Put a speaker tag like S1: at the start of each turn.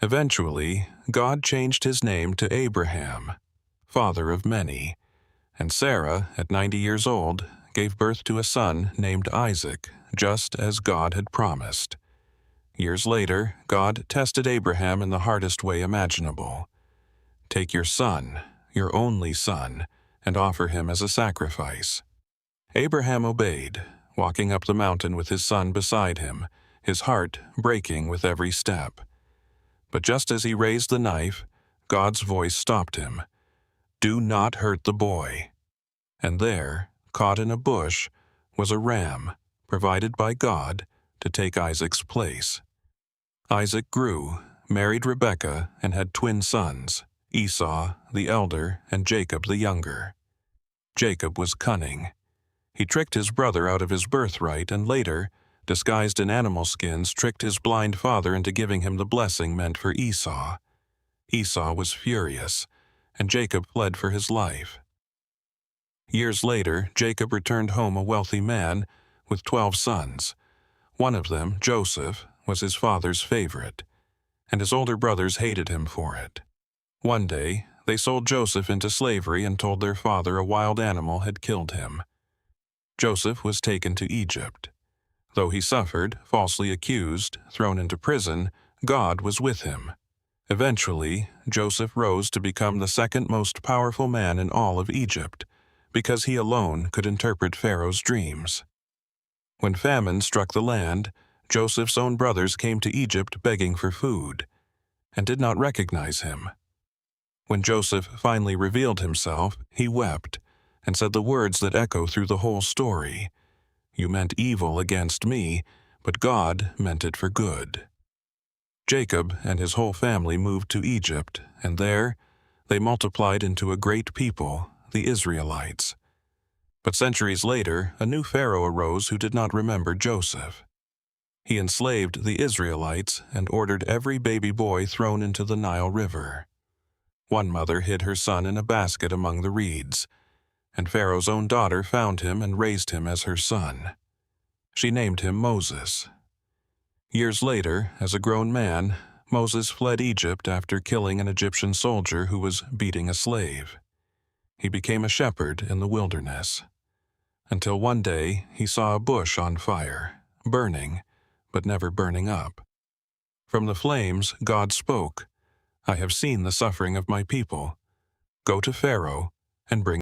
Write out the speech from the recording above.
S1: Eventually, God changed his name to Abraham, father of many, and Sarah, at 90 years old, gave birth to a son named Isaac, just as God had promised. Years later, God tested Abraham in the hardest way imaginable. "Take your son, your only son, and offer him as a sacrifice." Abraham obeyed, walking up the mountain with his son beside him, his heart breaking with every step. But just as he raised the knife, God's voice stopped him. "Do not hurt the boy." And there, caught in a bush, was a ram, provided by God, to take Isaac's place. Isaac grew, married Rebekah, and had twin sons, Esau, the elder, and Jacob, the younger. Jacob was cunning. He tricked his brother out of his birthright and later, disguised in animal skins, tricked his blind father into giving him the blessing meant for Esau. Esau was furious, and Jacob fled for his life. Years later, Jacob returned home a wealthy man with 12 sons. One of them, Joseph, was his father's favorite, and his older brothers hated him for it. One day, they sold Joseph into slavery and told their father a wild animal had killed him. Joseph was taken to Egypt. Though he suffered, falsely accused, thrown into prison, God was with him. Eventually, Joseph rose to become the second most powerful man in all of Egypt, because he alone could interpret Pharaoh's dreams. When famine struck the land, Joseph's own brothers came to Egypt begging for food, and did not recognize him. When Joseph finally revealed himself, he wept, and said the words that echo through the whole story. "You meant evil against me, but God meant it for good." Jacob and his whole family moved to Egypt, and there they multiplied into a great people, the Israelites. But centuries later, a new Pharaoh arose who did not remember Joseph. He enslaved the Israelites and ordered every baby boy thrown into the Nile River. One mother hid her son in a basket among the reeds, and Pharaoh's own daughter found him and raised him as her son. She named him Moses. Years later, as a grown man, Moses fled Egypt after killing an Egyptian soldier who was beating a slave. He became a shepherd in the wilderness, until one day he saw a bush on fire, burning, but never burning up. From the flames, God spoke, "I have seen the suffering of my people. Go to Pharaoh and bring